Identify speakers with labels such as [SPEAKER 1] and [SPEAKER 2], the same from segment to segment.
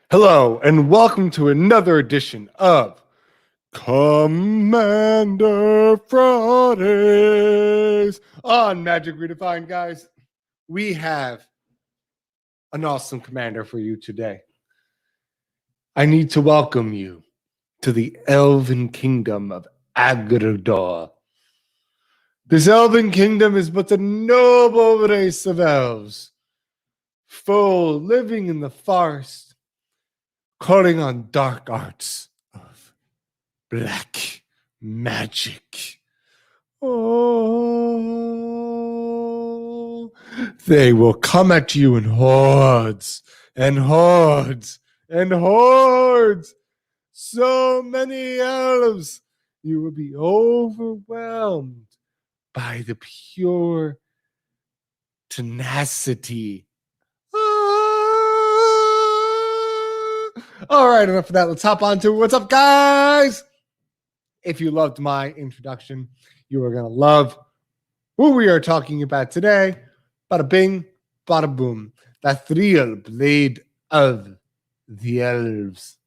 [SPEAKER 1] Hello, and welcome to another edition of Commander Fridays on Magic Redefined, guys. We have an awesome commander for you today. I need to welcome you to the Elven Kingdom of Agridor. This Elven Kingdom is but a noble race of elves, full living in the forest, calling on dark arts of black magic. Oh, they will come at you in hordes and hordes and hordes. So many elves, you will be overwhelmed by the pure tenacity. All right, enough of that. Let's hop on to what's up, guys. If you loved my introduction, you are going to love who we are talking about today. Bada bing, bada boom. Lathril, Blade of the Elves.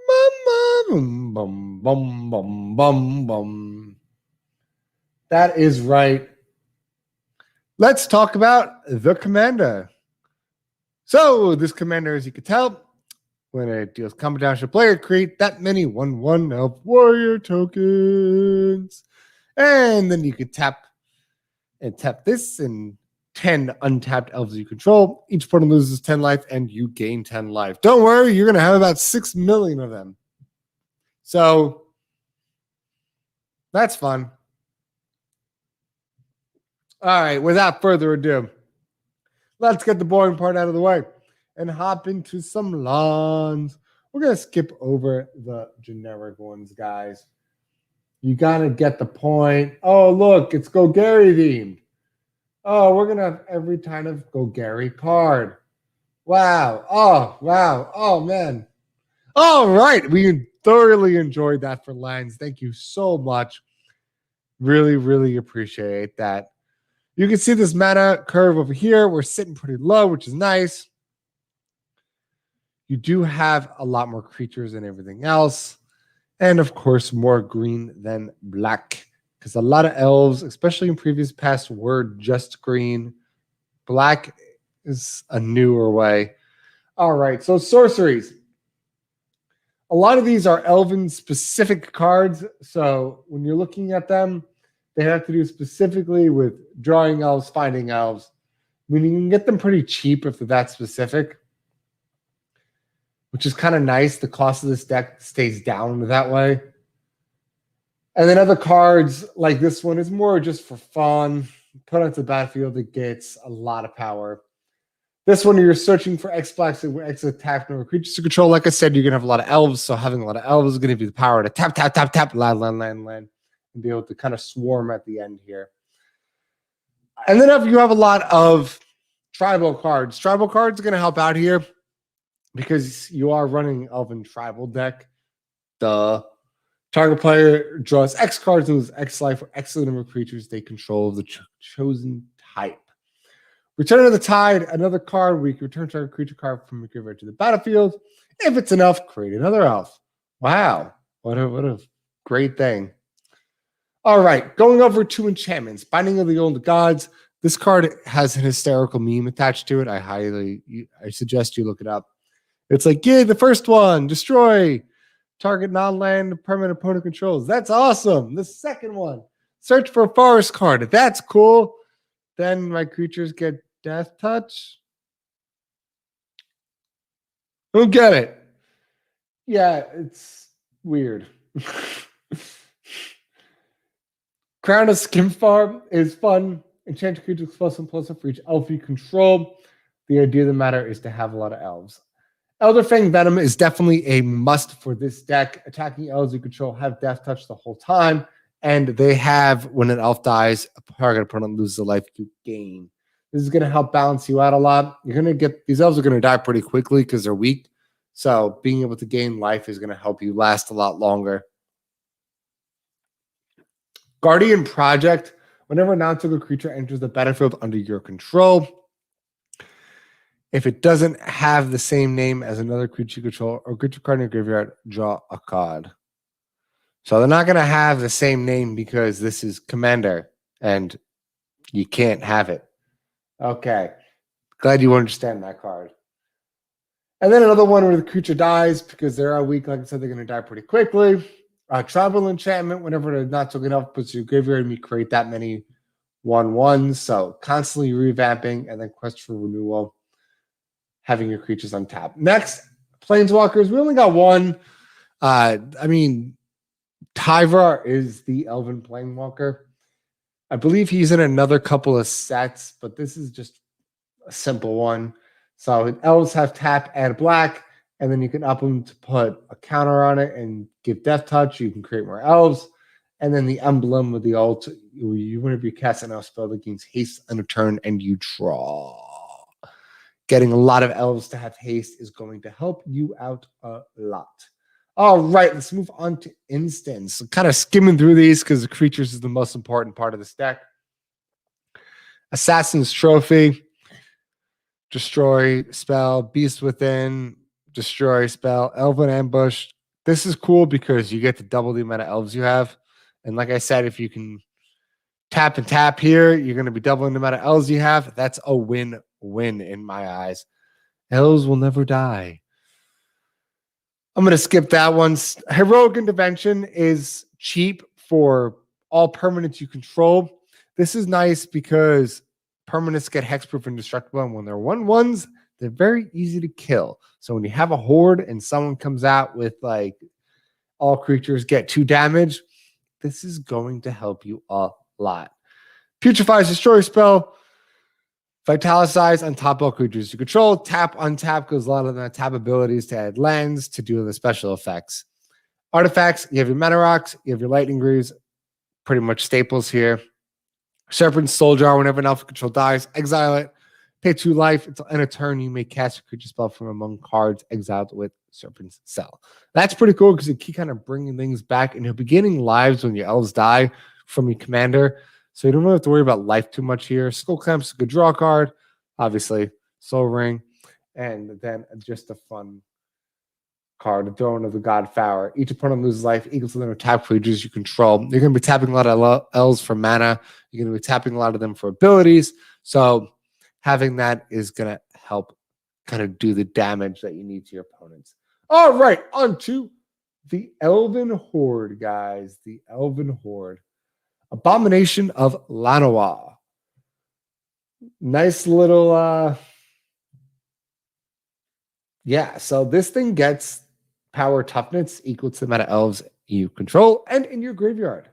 [SPEAKER 1] Bum, bum, bum, bum, bum, bum. That is right. Let's talk about the commander. So, this commander, as you can tell, when it deals combat damage to player, create that many 1/1 elf warrior tokens. And then you can tap this, and 10 untapped elves you control. Each opponent loses 10 life, and you gain 10 life. Don't worry, you're going to have about 6 million of them. So, that's fun. All right, without further ado, let's get the boring part out of the way and hop into some lawns. We're going to skip over the generic ones, guys. You got to get the point. Oh, look, it's Golgari themed. Oh, we're going to have every kind of Golgari card. Wow. Oh, wow. Oh, man. All right. We thoroughly enjoyed that for lands. Thank you so much. Really, really appreciate that. You can see this mana curve over here. We're sitting pretty low, which is nice. You do have a lot more creatures and everything else. And, of course, more green than black. Because a lot of elves, especially in previous past, were just green. Black is a newer way. All right, so sorceries. A lot of these are Elven-specific cards. So when you're looking at them, they have to do specifically with drawing elves, finding elves. I mean, you can get them pretty cheap if they're that specific, which is kind of nice. The cost of this deck stays down that way. And then other cards like this one is more just for fun. Put onto the battlefield, it gets a lot of power. This one, you're searching for X-Blacks and X attack number creatures to control. Like I said, you're going to have a lot of elves, so having a lot of elves is going to give you the power to tap, tap, tap, tap, land, and be able to kind of swarm at the end here. And then if you have a lot of tribal cards are going to help out here because you are running Elven tribal deck. Duh. Target player draws X cards and loses X life for X number of creatures they control of the chosen type. Return of the Tide, another card where you can return target creature card from your graveyard to the battlefield. If it's enough, create another elf. Wow. What a great thing. All right, going over to enchantments. Binding of the Old Gods. This card has an hysterical meme attached to it. I suggest you look it up. It's like, yeah, the first one, destroy target non-land permanent opponent controls. That's awesome. The second one, search for a forest card. That's cool. Then my creatures get death touch. Don't get it. Yeah, it's weird. Crown of Skemfar is fun. Enchanted creatures +1/+1 for each elf you control. The idea of the matter is to have a lot of elves. Elderfang Venom is definitely a must for this deck. Attacking elves you control have death touch the whole time. And they have, when an elf dies, a target opponent loses a life you gain. This is going to help balance you out a lot. You're going to get, these elves are going to die pretty quickly because they're weak. So being able to gain life is going to help you last a lot longer. Guardian Project. Whenever a non-token creature enters the battlefield under your control, If it doesn't have the same name as another creature you control or creature card in your graveyard, draw a card. So they're not going to have the same name because this is Commander and you can't have it. Okay. Glad you understand that card. And then another one where the creature dies because they are weak. Like I said, they're going to die pretty quickly. Travel enchantment, whenever they're not so good enough, puts your graveyard and you create that many 1/1s. So constantly revamping and then quest for renewal, having your creatures untapped. Next, Planeswalkers. We only got one. Tyvar is the Elven Planewalker. I believe he's in another couple of sets, but this is just a simple one. So elves have tap, add black, and then you can up them to put a counter on it and give death touch. You can create more elves. And then the emblem with the ult, whenever you cast an elf spell that gains haste on a turn and you draw. Getting a lot of elves to have haste is going to help you out a lot. All right, let's move on to instants. So kind of skimming through these because the creatures is the most important part of this deck. Assassin's Trophy, destroy spell, Beast Within, destroy spell, Elven Ambush. This is cool because you get to double the amount of elves you have. And like I said, if you can tap and tap here, you're going to be doubling the amount of elves you have. That's a win-win in my eyes. Elves will never die. I'm going to skip that one. Heroic Intervention is cheap for all permanents you control. This is nice because permanents get hexproof and destructible, and when they're 1/1s, they're very easy to kill. So when you have a horde and someone comes out with like all creatures get 2 damage, this is going to help you a lot. Putrefy's Destroy spell. Vitalicize on top all creatures you control. Tap, untap, because a lot of them have tap abilities to add lands to do the special effects. Artifacts, you have your Mana Rocks, you have your Lightning Greaves, pretty much staples here. Serpent's Soul Jar, whenever an alpha control dies, exile it. Pay 2 life. Until end of turn, you may cast a creature spell from among cards exiled with Serpent's Cell. That's pretty cool because you keep kind of bringing things back, and you'll be getting lives when your elves die from your commander. So you don't really have to worry about life too much here. Skull Clamp's a good draw card, obviously. Soul Ring, and then just a fun card, the Throne of the God Fowler. Each opponent loses life equal to the number of tap creatures you control. You're going to be tapping a lot of elves for mana. You're going to be tapping a lot of them for abilities. So having that is going to help kind of do the damage that you need to your opponents. All right, on to the Elven Horde, guys. The Elven Horde. Abomination of Llanowar. Nice little, so this thing gets power toughness equal to the amount of elves you control and in your graveyard.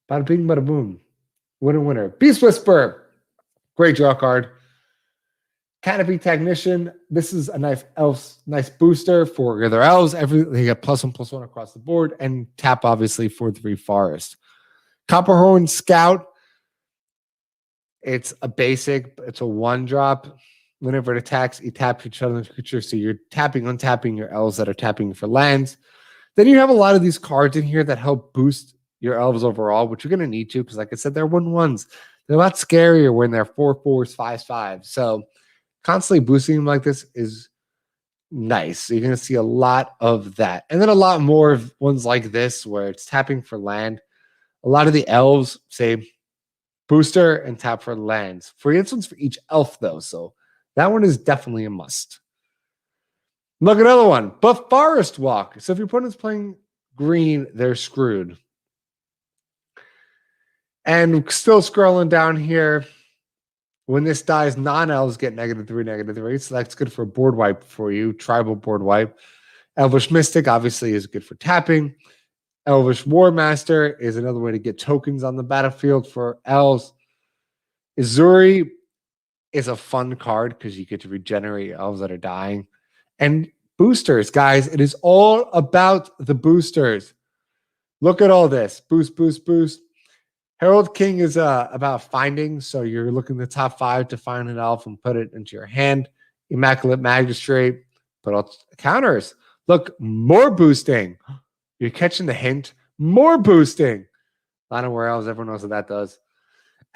[SPEAKER 1] Bada bing, bada boom. Winner, winner. Beast Whisper. Great draw card. Canopy Tactician. This is a nice booster for their elves. They get +1/+1 across the board, and tap obviously for 3 forest. Copperhorn Scout. It's a basic. It's a 1-drop. Whenever it attacks, you tap each other's creature. So you're tapping, untapping your elves that are tapping for lands. Then you have a lot of these cards in here that help boost your elves overall, which you're going to need to because, like I said, they're 1/1s. They're a lot scarier when they're 4/4s, 5/5s. So constantly boosting them like this is nice. So you're going to see a lot of that. And then a lot more of ones like this where it's tapping for land. A lot of the elves say booster and tap for lands. For instance, for each elf, though. So that one is definitely a must. Look, another one. Buff Forest Walk. So if your opponent's playing green, they're screwed. And still scrolling down here. When this dies, non-elves get -3, -3. So that's good for a board wipe for you. Tribal board wipe. Elvish Mystic obviously is good for tapping. Elvish Warmaster is another way to get tokens on the battlefield for elves. Ezuri is a fun card because you get to regenerate elves that are dying. And boosters, guys. It is all about the boosters. Look at all this. Boost, boost, boost. Herald King is about finding. So you're looking at the top 5 to find an elf and put it into your hand. Immaculate Magistrate. Put out counters. Look, more boosting. You're catching the hint. More boosting. Llanowar Elves, everyone knows what that does.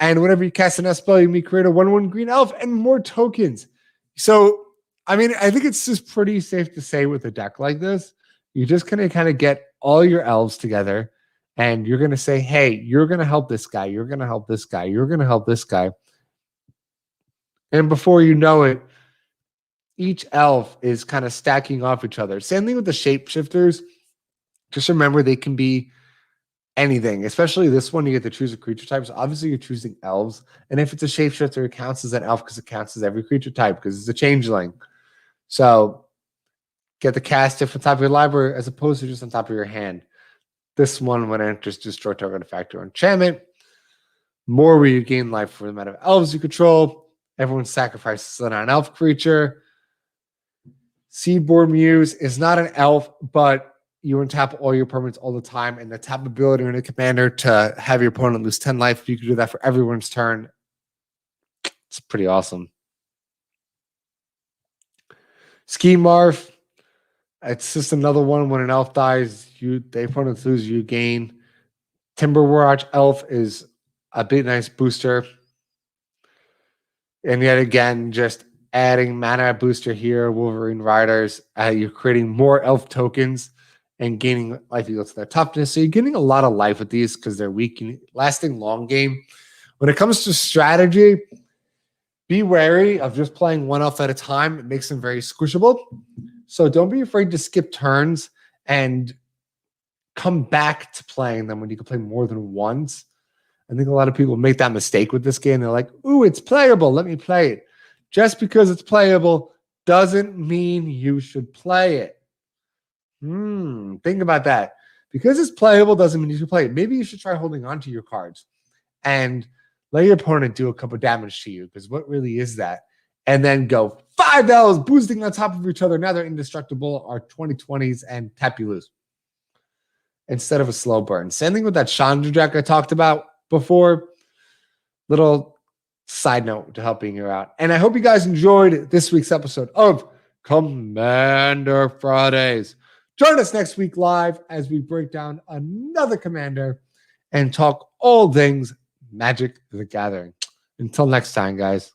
[SPEAKER 1] And whenever you cast an S spell, you may create a 1/1 green elf and more tokens. So, I mean, I think it's just pretty safe to say with a deck like this, you're just going to kind of get all your elves together and you're going to say, hey, you're going to help this guy. You're going to help this guy. You're going to help this guy. And before you know it, each elf is kind of stacking off each other. Same thing with the shapeshifters. Just remember they can be anything, especially this one. You get to choose a creature type. So obviously you're choosing elves. And if it's a shapeshifter, it counts as an elf because it counts as every creature type because it's a changeling. So get the cast it from top of your library as opposed to just on top of your hand. This one, when it enters, destroy target effect or enchantment. More where you gain life for the amount of elves you control. Everyone sacrifices an elf creature. Seedborn Muse is not an elf, but you untap all your permanents all the time, and the tap ability in a commander to have your opponent lose 10 life. You can do that for everyone's turn. It's pretty awesome. Ski Marth. It's just another one when an elf dies, the opponent loses, you gain. Timber Warwatch Elf is a big nice booster. And yet again, just adding mana booster here, Wolverine Riders. You're creating more elf tokens and gaining life equal to their toughness. So you're getting a lot of life with these because they're weak and lasting long game. When it comes to strategy, be wary of just playing one elf at a time. It makes them very squishable. So don't be afraid to skip turns and come back to playing them when you can play more than once. I think a lot of people make that mistake with this game. They're like, ooh, it's playable. Let me play it. Just because it's playable doesn't mean you should play it. Think about that. Because it's playable doesn't mean you should play it. Maybe you should try holding on to your cards and let your opponent do a couple damage to you. Because what really is that? And then go 5 elves boosting on top of each other. Now they're indestructible, are 20/20s, and tap you lose. Instead of a slow burn. Same thing with that Chandra deck I talked about before. Little side note to helping you out. And I hope you guys enjoyed this week's episode of Commander Fridays. Join us next week live as we break down another commander and talk all things Magic the Gathering. Until next time, guys.